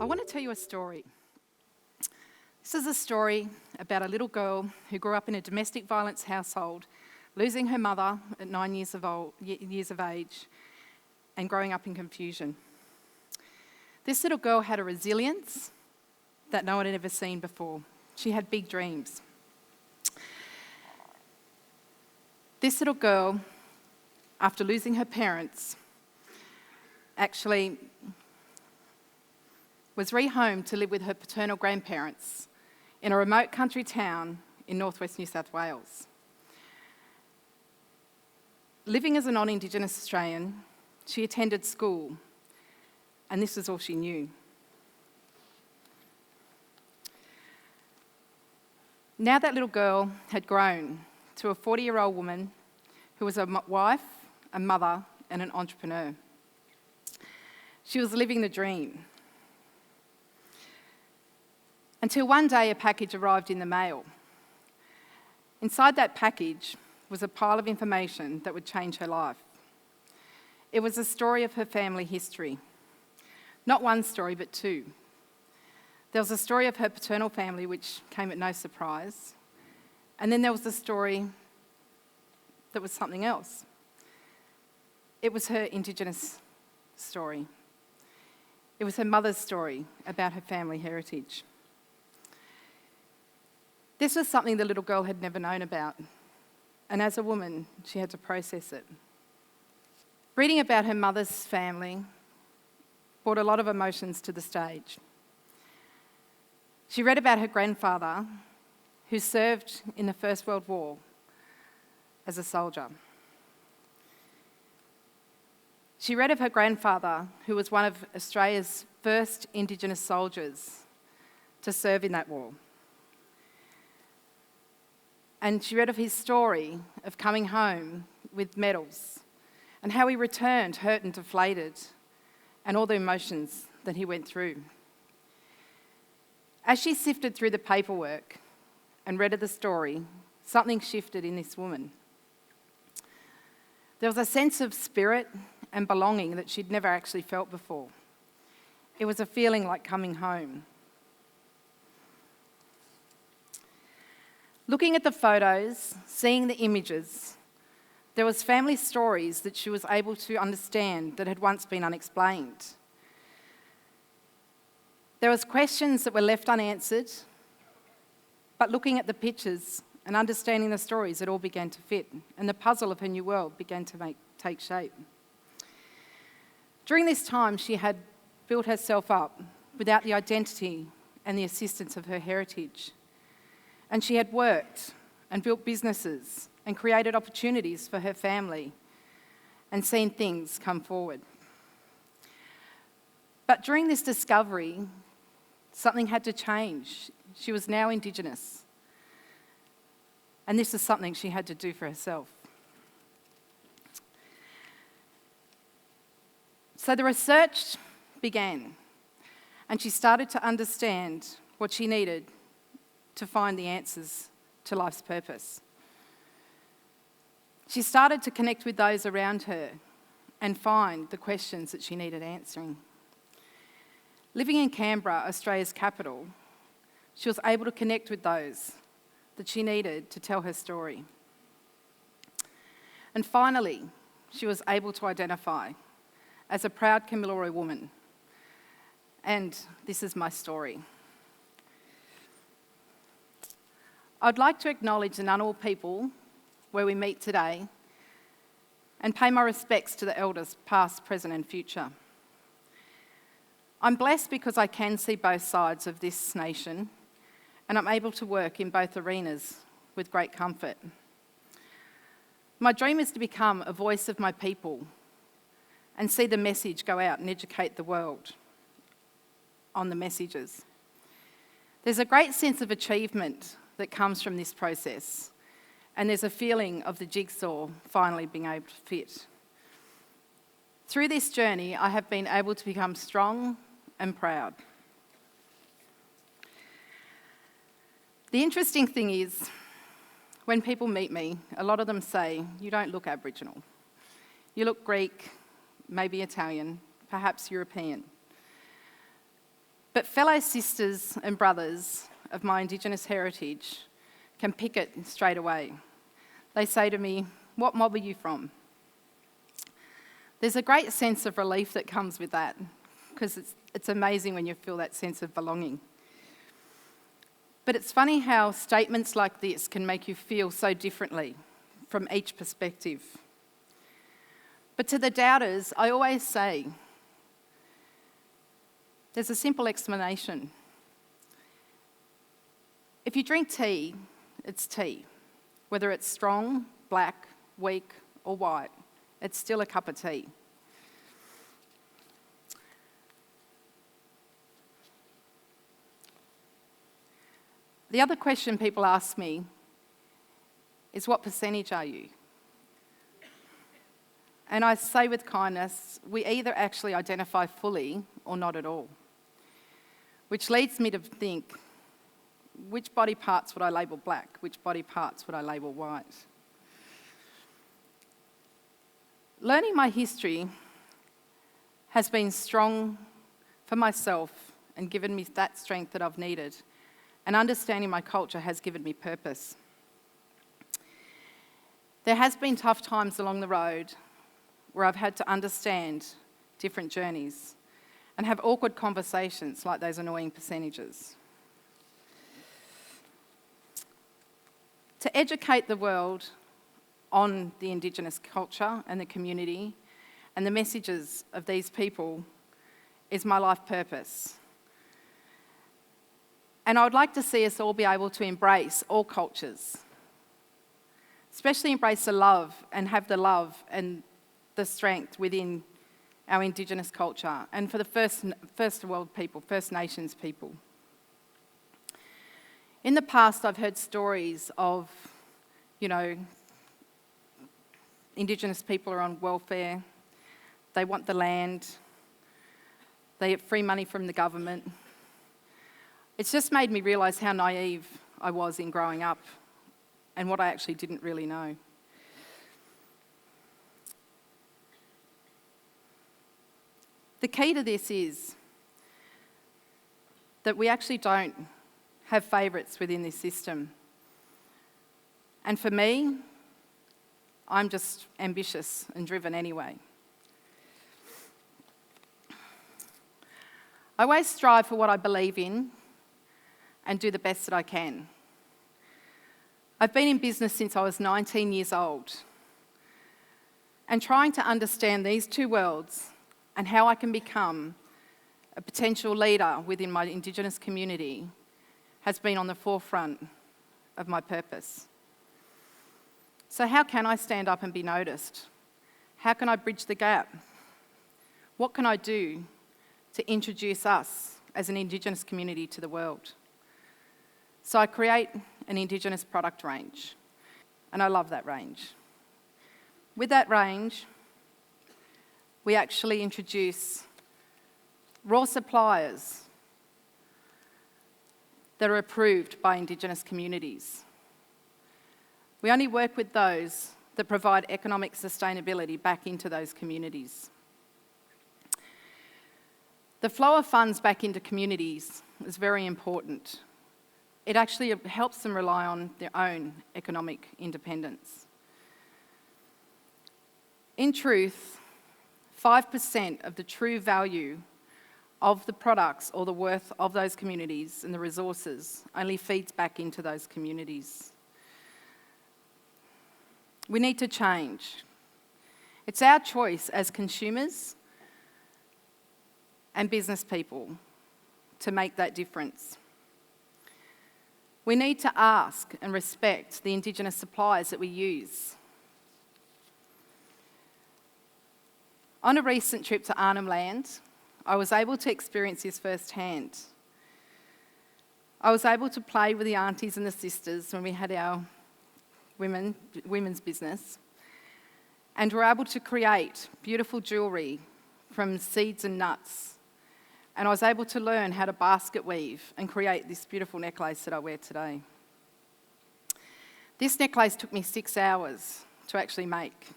want to tell you a story. This is a story about a little girl who grew up in a domestic violence household, losing her mother at 9 years of age and growing up in confusion. This little girl had a resilience that no one had ever seen before. She had big dreams. This little girl, after losing her parents, actually was rehomed to live with her paternal grandparents in a remote country town in northwest New South Wales. Living as a non-Indigenous Australian, she attended school, and this was all she knew. Now that little girl had grown to a 40-year-old woman who was a wife, a mother, and an entrepreneur. She was living the dream. Until one day a package arrived in the mail. Inside that package was a pile of information that would change her life. It was a story of her family history. Not one story, but two. There was a story of her paternal family, which came at no surprise. And then there was a story that was something else. It was her Indigenous story. It was her mother's story about her family heritage. This was something the little girl had never known about, and as a woman, she had to process it. Reading about her mother's family brought a lot of emotions to the stage. She read about her grandfather, who served in the First World War as a soldier. She read of her grandfather, who was one of Australia's first Indigenous soldiers to serve in that war. And she read of his story of coming home with medals and how he returned hurt and deflated and all the emotions that he went through. As she sifted through the paperwork and read of the story, something shifted in this woman. There was a sense of spirit and belonging that she'd never actually felt before. It was a feeling like coming home. Looking at the photos, seeing the images, there was family stories that she was able to understand that had once been unexplained. There was questions that were left unanswered, but looking at the pictures and understanding the stories, it all began to fit, and the puzzle of her new world began to take shape. During this time, she had built herself up without the identity and the assistance of her heritage. And she had worked and built businesses and created opportunities for her family and seen things come forward. But during this discovery, something had to change. She was now Indigenous. And this is something she had to do for herself. So the research began, and she started to understand what she needed to find the answers to life's purpose. She started to connect with those around her and find the questions that she needed answering. Living in Canberra, Australia's capital, she was able to connect with those that she needed to tell her story. And finally, she was able to identify as a proud Kamilaroi woman. And this is my story. I'd like to acknowledge the Ngunnawal people where we meet today and pay my respects to the elders past, present and future. I'm blessed because I can see both sides of this nation and I'm able to work in both arenas with great comfort. My dream is to become a voice of my people and see the message go out and educate the world on the messages. There's a great sense of achievement that comes from this process, and there's a feeling of the jigsaw finally being able to fit. Through this journey, I have been able to become strong and proud. The interesting thing is, when people meet me, a lot of them say, "You don't look Aboriginal. You look Greek, maybe Italian, perhaps European." But fellow sisters and brothers of my Indigenous heritage can pick it straight away. They say to me, "What mob are you from?" There's a great sense of relief that comes with that, because it's amazing when you feel that sense of belonging. But it's funny how statements like this can make you feel so differently from each perspective. But to the doubters, I always say, there's a simple explanation. If you drink tea, it's tea. Whether it's strong, black, weak, or white, it's still a cup of tea. The other question people ask me is, what percentage are you? And I say with kindness, we either actually identify fully or not at all. Which leads me to think, which body parts would I label black? Which body parts would I label white? Learning my history has been strong for myself and given me that strength that I've needed. And understanding my culture has given me purpose. There has been tough times along the road where I've had to understand different journeys and have awkward conversations like those annoying percentages. To educate the world on the Indigenous culture and the community and the messages of these people is my life purpose. And I would like to see us all be able to embrace all cultures, especially embrace the love and have the love and the strength within our Indigenous culture, and for the first world people, First Nations people. In the past, I've heard stories of, Indigenous people are on welfare, they want the land, they get free money from the government. It's just made me realise how naive I was in growing up and what I actually didn't really know. The key to this is that we actually don't have favourites within this system. And for me, I'm just ambitious and driven anyway. I always strive for what I believe in and do the best that I can. I've been in business since I was 19 years old, and trying to understand these two worlds and how I can become a potential leader within my Indigenous community has been on the forefront of my purpose. So how can I stand up and be noticed? How can I bridge the gap? What can I do to introduce us as an Indigenous community to the world? So I create an Indigenous product range, and I love that range. With that range, we actually introduce raw suppliers that are approved by Indigenous communities. We only work with those that provide economic sustainability back into those communities. The flow of funds back into communities is very important. It actually helps them rely on their own economic independence. In truth, 5% of the true value of the products or the worth of those communities and the resources only feeds back into those communities. We need to change. It's our choice as consumers and business people to make that difference. We need to ask and respect the Indigenous suppliers that we use. On a recent trip to Arnhem Land, I was able to experience this firsthand. I was able to play with the aunties and the sisters when we had our women's business, and were able to create beautiful jewellery from seeds and nuts. And I was able to learn how to basket weave and create this beautiful necklace that I wear today. This necklace took me 6 hours to actually make.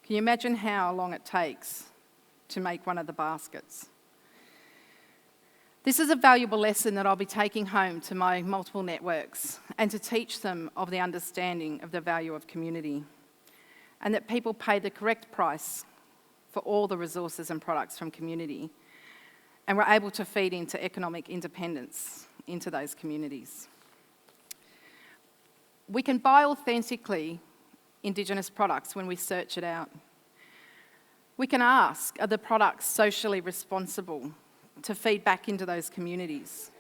Can you imagine how long it takes to make one of the baskets? This is a valuable lesson that I'll be taking home to my multiple networks and to teach them of the understanding of the value of community, and that people pay the correct price for all the resources and products from community, and we're able to feed into economic independence into those communities. We can buy authentically Indigenous products when we search it out. We can ask, are the products socially responsible, to feed back into those communities?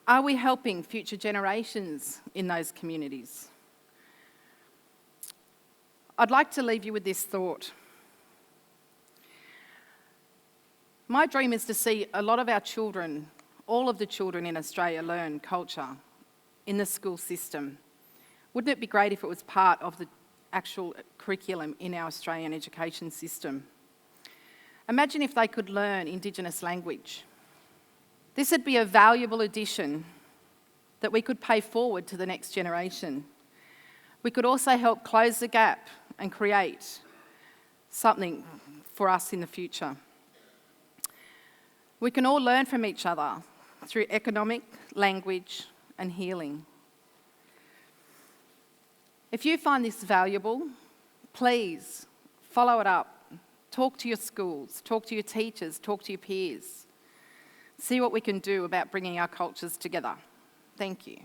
Are we helping future generations in those communities? I'd like to leave you with this thought. My dream is to see a lot of our children, all of the children in Australia, learn culture in the school system. Wouldn't it be great if it was part of the actual curriculum in our Australian education system? Imagine if they could learn Indigenous language. This would be a valuable addition that we could pay forward to the next generation. We could also help close the gap and create something for us in the future. We can all learn from each other through economic, language, and healing. If you find this valuable, please follow it up. Talk to your schools, talk to your teachers, talk to your peers. See what we can do about bringing our cultures together. Thank you.